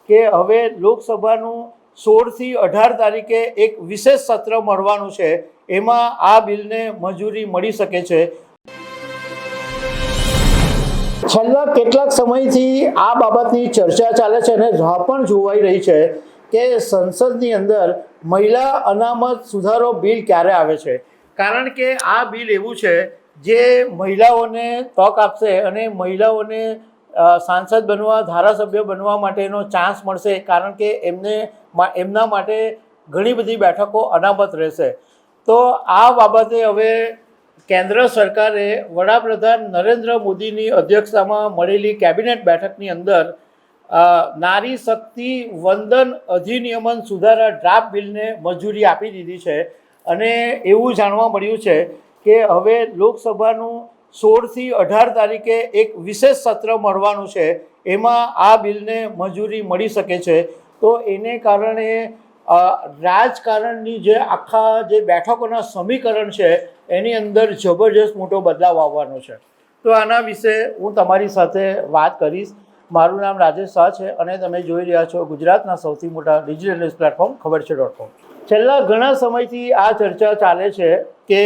કે હવે લોકસભાનું 16થી 18 તારીખે એક વિશેષ સત્ર મળવાનું છે, એમાં આ બિલને મંજૂરી મળી શકે છે। છેલ્લા કેટલાક સમયથી આ બાબતની ચર્ચા ચાલે છે અને રાહ પણ જોવાઈ રહી છે કે સંસદની અંદર મહિલા અનામત સુધારો બિલ ક્યારે આવે છે, કારણ કે આ બિલ એવું છે જે મહિલાઓને તક આપશે અને મહિલાઓને સાંસદ બનવા, ધારાસભ્ય બનવા માટેનો ચાન્સ મળશે, કારણ કે એમના માટે ઘણી બધી બેઠકો અનામત રહેશે। તો આ બાબતે હવે કેન્દ્ર સરકારે વડાપ્રધાન નરેન્દ્ર મોદીની અધ્યક્ષતામાં મળેલી કેબિનેટ બેઠકની અંદર નારી શક્તિ વંદન અધિનિયમન સુધારા ડ્રાફ્ટ બિલને મંજૂરી આપી દીધી છે અને એવું જાણવા મળ્યું છે કે હવે લોકસભાનું 16થી 18 તારીખે એક વિશેષ સત્ર મળવાનું છે, એમાં આ બિલને મંજૂરી મળી શકે છે। તો એને કારણે રાજકારણની જે આખા જે બેઠકોના સમીકરણ છે એની અંદર જબરજસ્ત મોટો બદલાવ આવવાનો છે। તો આના વિશે હું તમારી સાથે વાત કરીશ। મારું નામ રાજેશ શાહ છે અને તમે જોઈ રહ્યા છો ગુજરાતના સૌથી મોટા ડિજિટલ ન્યૂઝ પ્લેટફોર્મ ખબરછે.com। છેલ્લા ઘણા સમયથી આ ચર્ચા ચાલે છે કે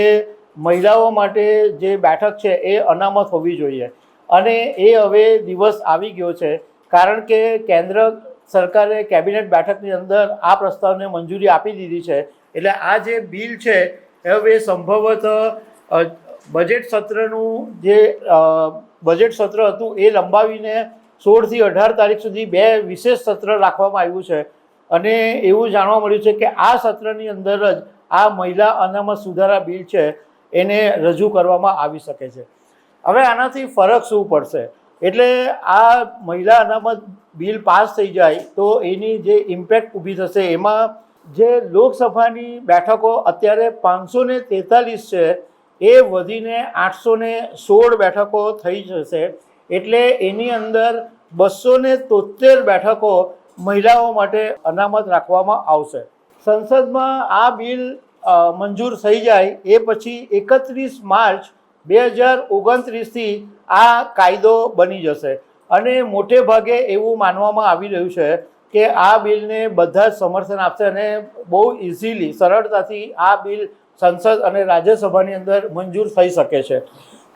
મહિલાઓ માટે જે બેઠક છે એ અનામત હોવી જોઈએ અને એ હવે દિવસ આવી ગયો છે, કારણ કે કેન્દ્ર સરકારે કેબિનેટ બેઠકની અંદર આ પ્રસ્તાવને મંજૂરી આપી દીધી છે। એટલે આ જે બિલ છે હવે સંભવત બજેટ સત્રનું જે બજેટ સત્ર હતું એ લંબાવીને 16થી 18 તારીખ સુધી 2 વિશેષ સત્ર રાખવામાં આવ્યું છે અને એવું જાણવા મળ્યું છે કે આ સત્રની અંદર જ આ મહિલા અનામત સુધારા બિલ છે એને રજૂ કરવામાં આવી શકે છે। હવે આનાથી ફરક શું પડશે, એટલે આ મહિલા અનામત બિલ પાસ થઈ જાય તો એની જે ઇમ્પેક્ટ ઊભી થશે, એમાં જે લોકસભાની બેઠકો અત્યારે 543 છે એ વધીને 816 બેઠકો થઈ જશે। એટલે એની અંદર 273 બેઠકો મહિલાઓ માટે અનામત રાખવામાં આવશે। સંસદમાં આ બિલ મંજૂર થઈ જાય એ પછી 31 માર્ચ 2029થી આ કાયદો બની જશે અને મોટે ભાગે એવું માનવામાં આવી રહ્યું છે કે આ બિલને બધા જ સમર્થન આપશે અને બહુ ઇઝીલી, સરળતાથી આ બિલ સંસદ અને રાજ્યસભાની અંદર મંજૂર થઈ શકે છે,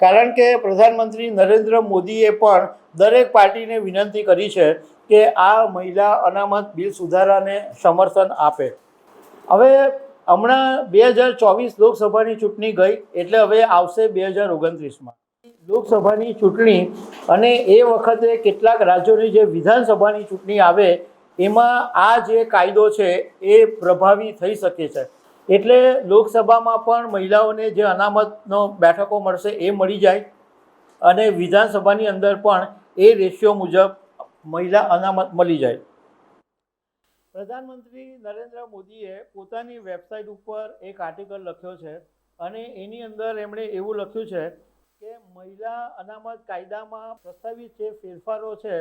કારણ કે પ્રધાનમંત્રી નરેન્દ્ર મોદીએ પણ દરેક પાર્ટીને વિનંતી કરી છે કે આ મહિલા અનામત બિલ સુધારાને સમર્થન આપે। હવે હમણાં 2024 લોકસભાની ચૂંટણી ગઈ, એટલે હવે આવશે 2029માં લોકસભાની ચૂંટણી અને એ વખતે કેટલાક રાજ્યોની જે વિધાનસભાની ચૂંટણી આવે એમાં આ જે કાયદો છે એ પ્રભાવી થઈ શકે છે। એટલે લોકસભામાં પણ મહિલાઓને જે અનામતનો બેઠકો મળશે એ મળી જાય અને વિધાનસભાની અંદર પણ એ રેશિયો મુજબ મહિલા અનામત મળી જાય। પ્રધાનમંત્રી નરેન્દ્ર મોદીએ પોતાની વેબસાઇટ ઉપર એક આર્ટિકલ લખ્યો છે અને એની અંદર એમણે એવું લખ્યું છે કે મહિલા અનામત કાયદામાં પ્રસ્તાવિત જે ફેરફારો છે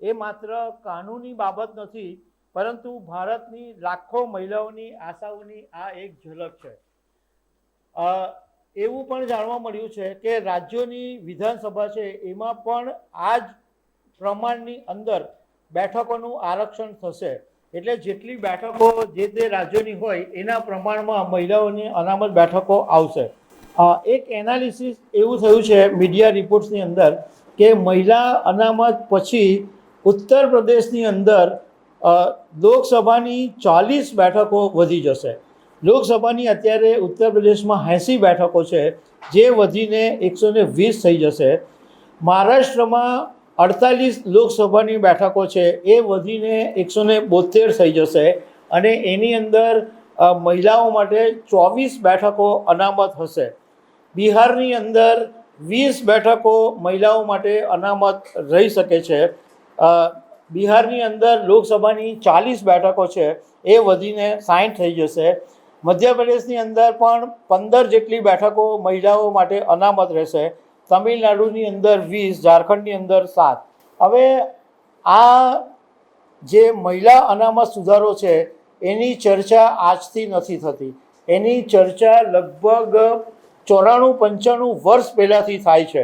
એ માત્ર કાનૂની બાબત નથી, પરંતુ ભારતની લાખો મહિલાઓની આશાઓની આ એક ઝલક છે। એવું પણ જાણવા મળ્યું છે કે રાજ્યોની વિધાનસભા છે એમાં પણ આ જ પ્રમાણની અંદર બેઠકોનું આરક્ષણ થશે। એટલે જેટલી બેઠકો જે તે રાજ્યોની હોય એના પ્રમાણમાં મહિલાઓની અનામત બેઠકો આવશે। એક એનાલિસિસ એવું થયું છે મીડિયા રિપોર્ટ્સની અંદર કે મહિલા અનામત પછી ઉત્તર પ્રદેશની અંદર લોકસભાની 40 બેઠકો વધી જશે। લોકસભાની અત્યારે ઉત્તર પ્રદેશમાં 80 બેઠકો છે જે વધીને 120 થઈ જશે। મહારાષ્ટ્રમાં 48 લોકસભાની બેઠકો છે એ વધીને 172 થઈ જશે અને એની અંદર મહિલાઓ માટે 24 બેઠકો અનામત હશે। બિહારની અંદર 20 બેઠકો મહિલાઓ માટે અનામત રહી શકે છે। બિહારની અંદર લોકસભાની 40 બેઠકો છે એ વધીને 60 થઈ જશે। મધ્યપ્રદેશની અંદર પણ 15 જેટલી બેઠકો મહિલાઓ માટે અનામત રહેશે। તમિલનાડુની અંદર 20, ઝારખંડની અંદર 7। હવે આ જે મહિલા અનામત સુધારો છે એની ચર્ચા આજથી નથી થતી, એની ચર્ચા લગભગ 94-95 વર્ષ પહેલાંથી થાય છે।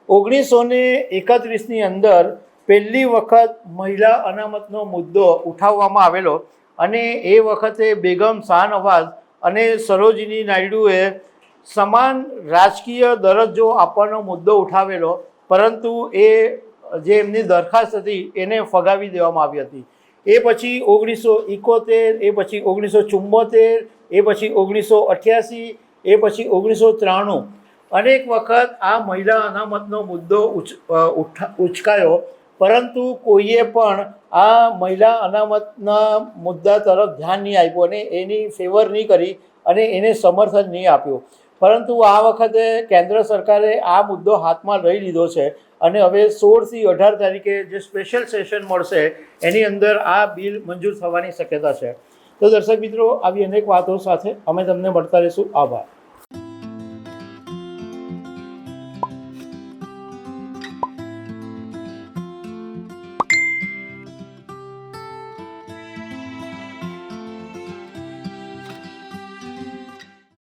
1931ની અંદર પહેલી વખત મહિલા અનામતનો મુદ્દો ઉઠાવવામાં આવેલો અને એ વખતે બેગમ શાહનવાઝ અને સરોજિની નાયડુએ સમાન રાજકીય દરજ્જો આપવાનો મુદ્દો ઉઠાવેલો, પરંતુ એ જે એમની દરખાસ્ત હતી એને ફગાવી દેવામાં આવી હતી. એ પછી 1971, એ પછી 1974, એ પછી 1988, એ પછી 1993 અનેક વખત આ મહિલા અનામતનો મુદ્દો ઉચકાયો, પરંતુ કોઈએ પણ આ મહિલા અનામતના મુદ્દા તરફ ધ્યાન નહીં આપ્યું અને એની ફેવર નહીં કરી અને એને સમર્થન નહીં આપ્યું. પરંતુ આ વખતે કેન્દ્ર સરકારે આ મુદ્દો હાથમાં લઈ લીધો છે અને હવે 16 થી 18 તારીખે જે સ્પેશિયલ સેશન મળશે એની અંદર આ બિલ મંજૂર થવાની શક્યતા છે. તો દર્શક મિત્રો, આવી અનેક વાતો સાથે અમે તમને મળતા રહીશું. આભાર.